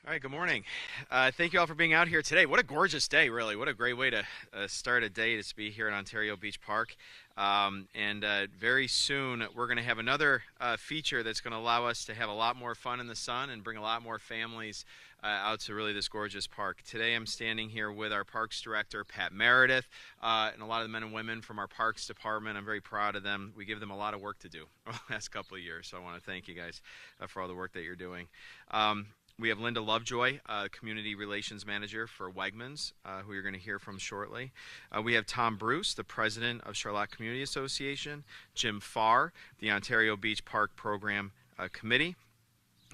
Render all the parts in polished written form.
All right, good morning. Thank you all for being out here today. What a gorgeous day, really. What a great way to start a day to be here at Ontario Beach Park. And very soon, we're going to have another feature that's going to allow us to have a lot more fun in the sun and bring a lot more families out to really this gorgeous park. Today, I'm standing here with our Parks Director, Pat Meredith, and a lot of the men and women from our Parks Department. I'm very proud of them. We give them a lot of work to do over the last couple of years, so I want to thank you guys for all the work that you're doing. We have Linda Lovejoy, Community Relations Manager for Wegmans, who you're going to hear from shortly. We have Tom Bruce, the President of Charlotte Community Association. Jim Farr, the Ontario Beach Park Program Committee.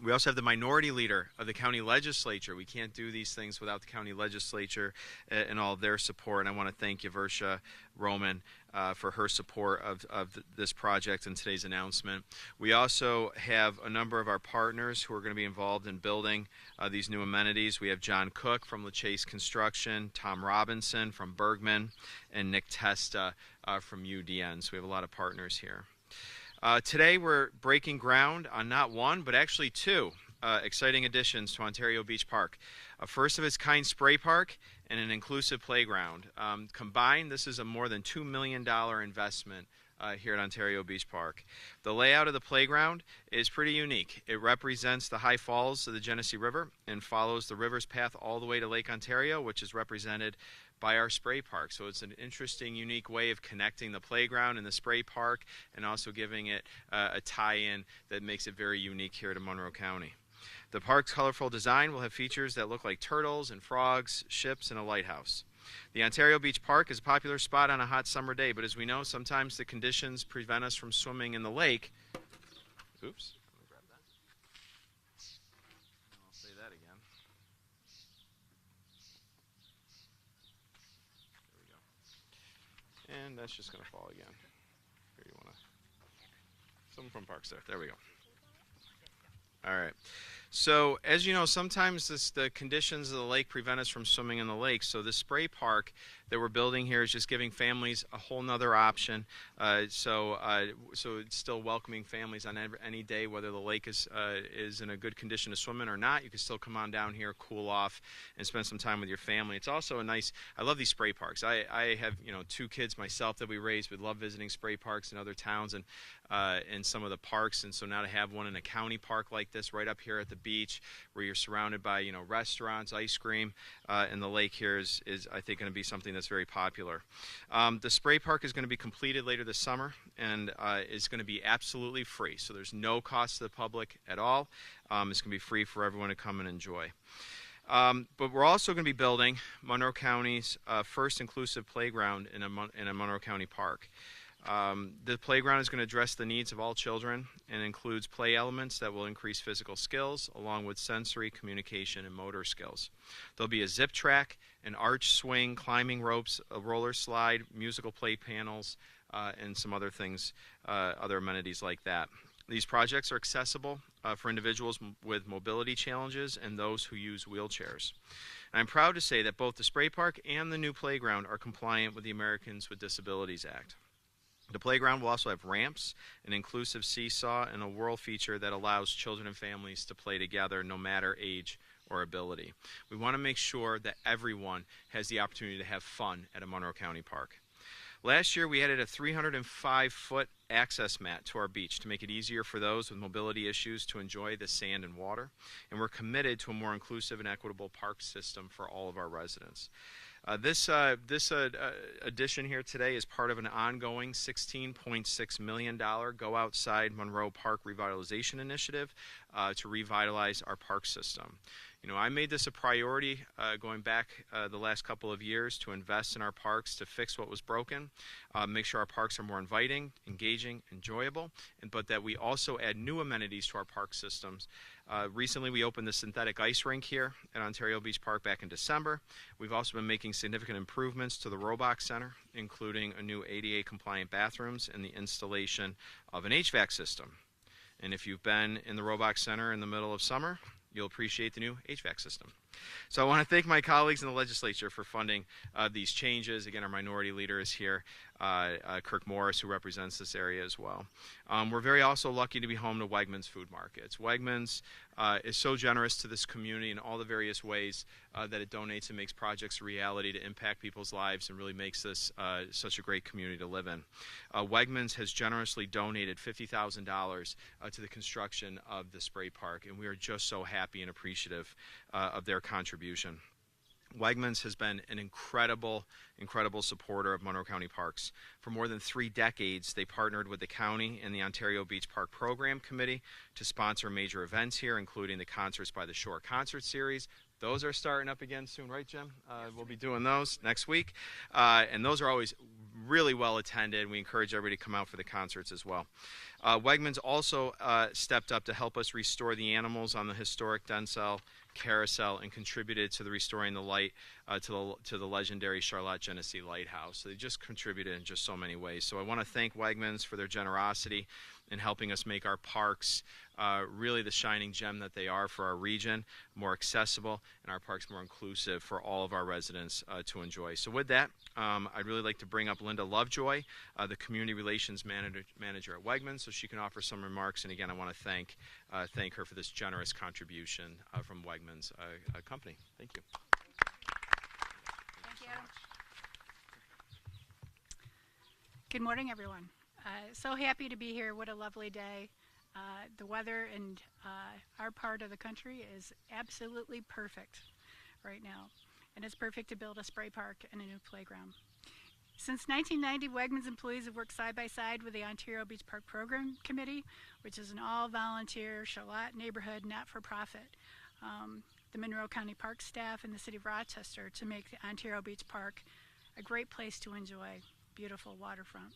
We also have the minority leader of the county legislature. We can't do these things without the county legislature and all of their support. And I want to thank Yaversha Roman for her support of this project and today's announcement. We also have a number of our partners who are going to be involved in building these new amenities. We have John Cook from LaChase Construction, Tom Robinson from Bergman, and Nick Testa from UDN. So we have a lot of partners here. Today we're breaking ground on not one, but actually two exciting additions to Ontario Beach Park. A first-of-its-kind spray park and an inclusive playground. Combined, this is a more than $2 million investment here at Ontario Beach Park. The layout of the playground is pretty unique. It represents the high falls of the Genesee River and follows the river's path all the way to Lake Ontario, which is represented by our spray park. So it's an interesting, unique way of connecting the playground and the spray park and also giving it a tie-in that makes it very unique here to Monroe County. The park's colorful design will have features that look like turtles and frogs, ships, and a lighthouse. The Ontario Beach Park is a popular spot on a hot summer day, but as we know, sometimes the conditions prevent us from swimming in the lake. Oops. Let me grab that. I'll say that again. There we go. And that's just going to fall again. Here, you want to... Someone from Parks there we go. All right. So, as you know, sometimes the conditions of the lake prevent us from swimming in the lake. So the spray park that we're building here is just giving families a whole nother option. So it's still welcoming families on any day, whether the lake is in a good condition to swim in or not. You can still come on down here, cool off, and spend some time with your family. It's also a nice. I love these spray parks. I have two kids myself that we raised. We love visiting spray parks in other towns and in some of the parks. And so now to have one in a county park like this, right up here at the beach, where you're surrounded by restaurants, ice cream, and the lake here is I think going to be something that's very popular. The spray park is going to be completed later this summer and is going to be absolutely free. So there's no cost to the public at all. It's going to be free for everyone to come and enjoy. But we're also going to be building Monroe County's first inclusive playground in a Monroe County park. The playground is going to address the needs of all children and includes play elements that will increase physical skills along with sensory, communication, and motor skills. There'll be a zip track, an arch swing, climbing ropes, a roller slide, musical play panels, and some other things, other amenities like that. These projects are accessible for individuals with mobility challenges and those who use wheelchairs. And I'm proud to say that both the spray park and the new playground are compliant with the Americans with Disabilities Act. The playground will also have ramps, an inclusive seesaw, and a whirl feature that allows children and families to play together no matter age or ability. We want to make sure that everyone has the opportunity to have fun at a Monroe County park. Last year, we added a 305-foot access mat to our beach to make it easier for those with mobility issues to enjoy the sand and water, and we're committed to a more inclusive and equitable park system for all of our residents. This addition here today is part of an ongoing $16.6 million Go Outside Monroe Park Revitalization Initiative to revitalize our park system. I made this a priority going back the last couple of years to invest in our parks to fix what was broken, make sure our parks are more inviting, engaging, enjoyable, but that we also add new amenities to our park systems. Recently, we opened the synthetic ice rink here at Ontario Beach Park back in December. We've also been making significant improvements to the Roebuck Center, including a new ADA-compliant bathrooms and the installation of an HVAC system. And if you've been in the Roebuck Center in the middle of summer, you'll appreciate the new HVAC system. So I want to thank my colleagues in the legislature for funding these changes. Again, our minority leader is here. Kirk Morris, who represents this area as well. We're very also lucky to be home to Wegmans Food Markets. Wegmans is so generous to this community in all the various ways that it donates and makes projects a reality to impact people's lives and really makes this such a great community to live in. Wegmans has generously donated $50,000 to the construction of the spray park, and we are just so happy and appreciative of their contribution. Wegmans has been an incredible supporter of Monroe County Parks. For more than 3 decades, they partnered with the county and the Ontario Beach Park Program Committee to sponsor major events here, including the Concerts by the Shore concert series. Those are starting up again soon, right, Jim? We'll be doing those next week. And those are always really well attended. We encourage everybody to come out for the concerts as well. Wegmans also stepped up to help us restore the animals on the historic Densell Carousel and contributed to the restoring the light to the legendary Charlotte Genesee Lighthouse. So they just contributed in just so many ways. So I want to thank Wegmans for their generosity in helping us make our parks really the shining gem that they are for our region, more accessible, and our parks more inclusive for all of our residents to enjoy. So with that, I'd really like to bring up Linda Lovejoy, the Community Relations Manager at Wegmans, so she can offer some remarks. And again, I want to thank her for this generous contribution from Wegmans Company. Thank you. Thank you. Good morning, everyone. So happy to be here. What a lovely day. The weather in our part of the country is absolutely perfect right now, and it's perfect to build a spray park and a new playground. Since 1990, Wegmans employees have worked side by side with the Ontario Beach Park Program Committee, which is an all-volunteer Charlotte neighborhood not-for-profit, the Monroe County Park staff, and the City of Rochester to make the Ontario Beach Park a great place to enjoy beautiful waterfront.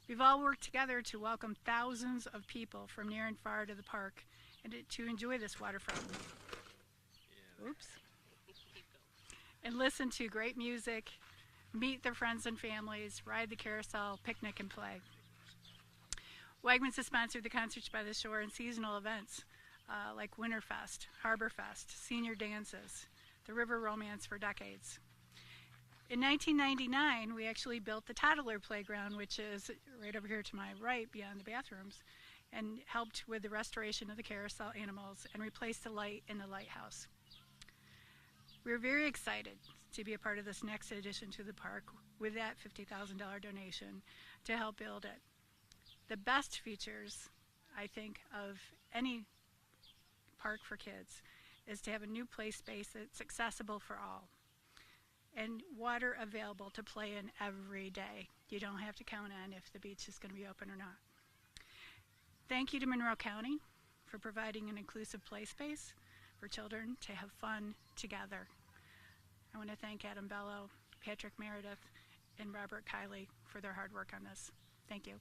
We've all worked together to welcome thousands of people from near and far to the park and to enjoy this waterfront. Oops. And listen to great music, meet their friends and families, ride the carousel, picnic, and play. Wegmans has sponsored the Concerts by the Shore and seasonal events like Winterfest, Harborfest, senior dances, the River Romance for decades. In 1999, we actually built the toddler playground, which is right over here to my right beyond the bathrooms, and helped with the restoration of the carousel animals and replaced the light in the lighthouse. We're very excited to be a part of this next addition to the park with that $50,000 donation to help build it. The best features, I think, of any park for kids is to have a new play space that's accessible for all, and water available to play in every day. You don't have to count on if the beach is going to be open or not. Thank you to Monroe County for providing an inclusive play space for children to have fun together. I want to thank Adam Bello, Patrick Meredith, and Robert Kiley for their hard work on this. Thank you.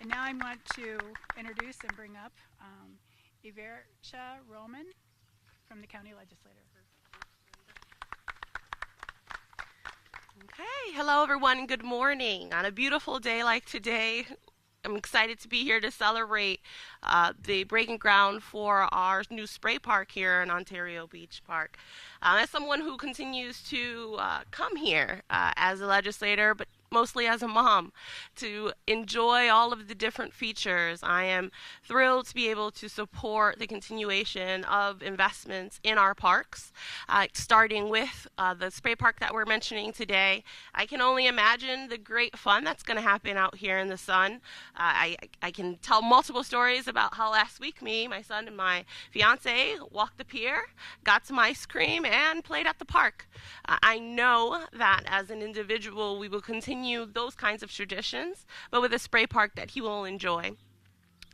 And now I want to introduce and bring up Iversha Roman from the County Legislature. Okay, hello everyone, good morning. On a beautiful day like today, I'm excited to be here to celebrate the breaking ground for our new spray park here in Ontario Beach Park. As someone who continues to come here as a legislator, but mostly as a mom, to enjoy all of the different features, I am thrilled to be able to support the continuation of investments in our parks, starting with the spray park that we're mentioning today. I can only imagine the great fun that's going to happen out here in the sun. I can tell multiple stories about how last week me, my son, and my fiance walked the pier, got some ice cream, and played at the park. I know that as an individual we will continue those kinds of traditions, but with a spray park that he will enjoy.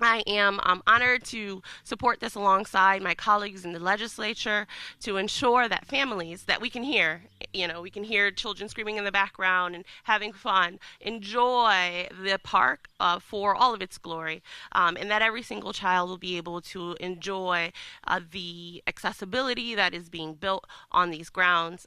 I am honored to support this alongside my colleagues in the legislature to ensure that families that we can hear children screaming in the background and having fun, enjoy the park for all of its glory, and that every single child will be able to enjoy the accessibility that is being built on these grounds.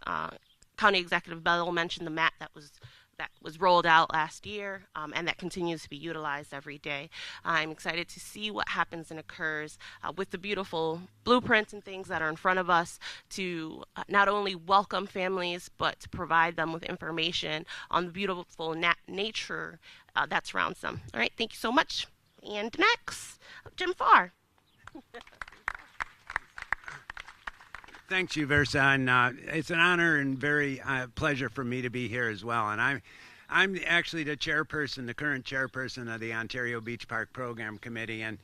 County Executive Bello mentioned the mat that was that was rolled out last year, and that continues to be utilized every day. I'm excited to see what happens and occurs with the beautiful blueprints and things that are in front of us to not only welcome families, but to provide them with information on the beautiful nature that surrounds them. All right, thank you so much. And next, Jim Farr. Thanks, Versa, and it's an honor and very pleasure for me to be here as well. And I'm actually the chairperson, the current chairperson of the Ontario Beach Park Program Committee, and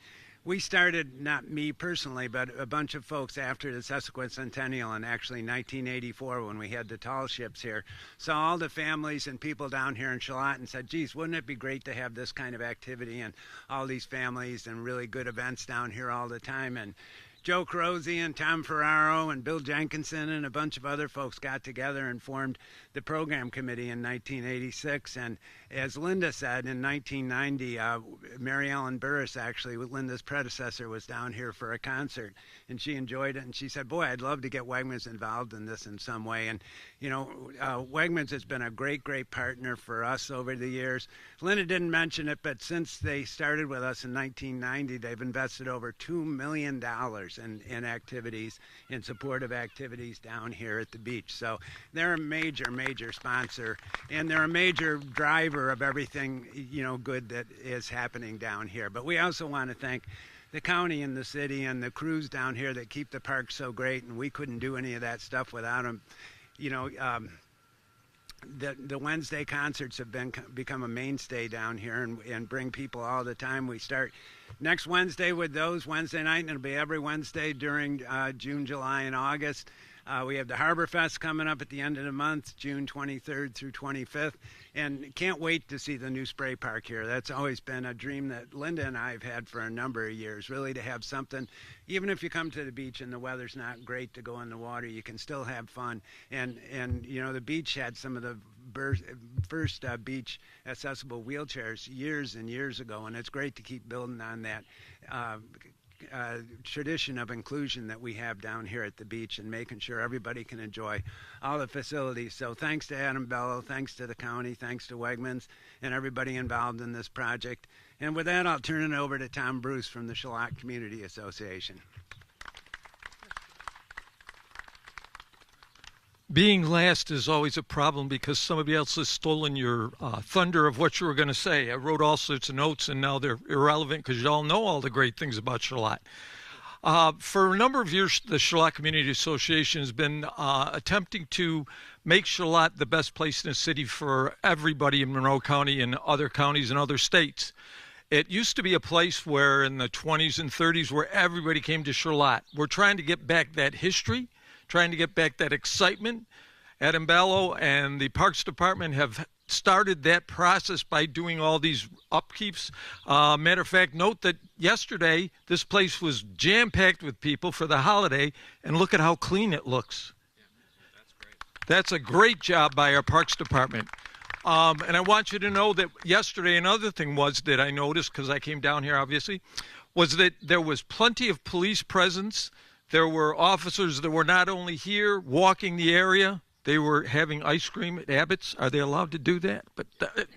we started, not me personally, but a bunch of folks after the sesquicentennial in actually 1984 when we had the tall ships here. Saw all the families and people down here in Shalott and said, geez, wouldn't it be great to have this kind of activity and all these families and really good events down here all the time. And Joe Carosi and Tom Ferraro and Bill Jenkinson and a bunch of other folks got together and formed the program committee in 1986. And as Linda said, in 1990, Mary Ellen Burris, actually, Linda's predecessor, was down here for a concert. And she enjoyed it. And she said, boy, I'd love to get Wegmans involved in this in some way. And, you know, Wegmans has been a great, great partner for us over the years. Linda didn't mention it, but since they started with us in 1990, they've invested over $2 million in activities, in supportive activities down here at the beach. So they're a major, major sponsor, and they're a major driver of everything, you know, good that is happening down here. But we also want to thank the county and the city and the crews down here that keep the park so great, and we couldn't do any of that stuff without them. You know, the Wednesday concerts have become a mainstay down here and bring people all the time. We start next Wednesday with those Wednesday night, and it'll be every Wednesday during June, July, and August. We have the Harbor Fest coming up at the end of the month, June 23rd through 25th, and can't wait to see the new spray park here. That's always been a dream that Linda and I have had for a number of years, really, to have something. Even if you come to the beach and the weather's not great to go in the water, you can still have fun. And you know, the beach had some of the first beach accessible wheelchairs years and years ago, and it's great to keep building on that tradition of inclusion that we have down here at the beach and making sure everybody can enjoy all the facilities. So thanks to Adam Bello, thanks to the county, thanks to Wegmans and everybody involved in this project. And with that, I'll turn it over to Tom Bruce from the Shalott Community Association. Being last is always a problem because somebody else has stolen your thunder of what you were going to say. I wrote all sorts of notes, and now they're irrelevant because you all know all the great things about Shalott. For a number of years, the Shalott Community Association has been attempting to make Shalott the best place in the city for everybody in Monroe County and other counties and other states. It used to be a place where in the 20s and 30s where everybody came to Shalott. We're trying to get back that history, trying to get back that excitement. Adam Ballo and the Parks Department have started that process by doing all these upkeeps. Matter of fact, note that yesterday this place was jam-packed with people for the holiday, and look at how clean it looks. Yeah, that's great. That's a great job by our Parks Department. And I want you to know that yesterday another thing was that I noticed, because I came down here obviously, was that there was plenty of police presence. There were officers that were not only here walking the area, they were having ice cream at Abbott's. Are they allowed to do that? But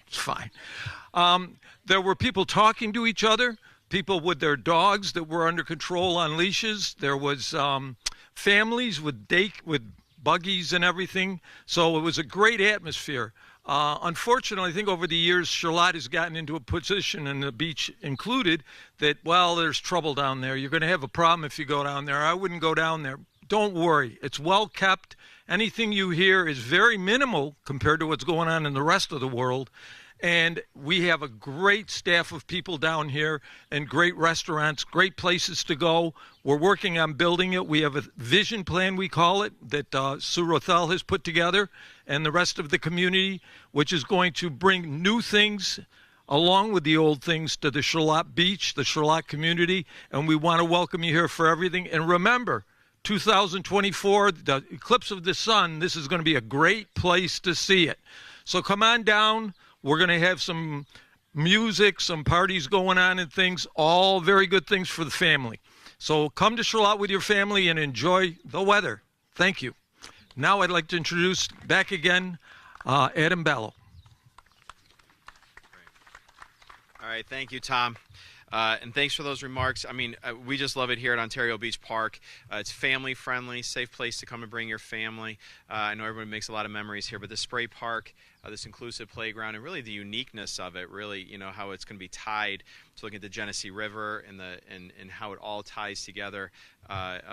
it's fine. There were people talking to each other, people with their dogs that were under control on leashes. There was families with buggies and everything. So it was a great atmosphere. Unfortunately, I think over the years, Shalott has gotten into a position, and the beach included, that, well, there's trouble down there. You're going to have a problem if you go down there. I wouldn't go down there. Don't worry. It's well kept. Anything you hear is very minimal compared to what's going on in the rest of the world. And we have a great staff of people down here and great restaurants, great places to go. We're working on building it. We have a vision plan, we call it, that Sue Rothel has put together and the rest of the community, which is going to bring new things along with the old things to the Shalott Beach, the Shalott community, and we want to welcome you here for everything. And remember, 2024, the eclipse of the sun, this is going to be a great place to see it. So come on down. We're going to have some music, some parties going on and things, all very good things for the family. So come to Shalott with your family and enjoy the weather. Thank you. Now I'd like to introduce back again Adam Ballo. All right, thank you, Tom. And thanks for those remarks. I mean, we just love it here at Ontario Beach Park. It's family-friendly, safe place to come and bring your family. I know everyone makes a lot of memories here, but the spray park, this inclusive playground, and really the uniqueness of it, really, you know, how it's going to be tied to looking at the Genesee River and how it all ties together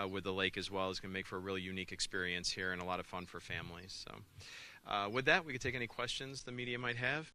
with the lake as well is going to make for a really unique experience here and a lot of fun for families. So with that, we can take any questions the media might have.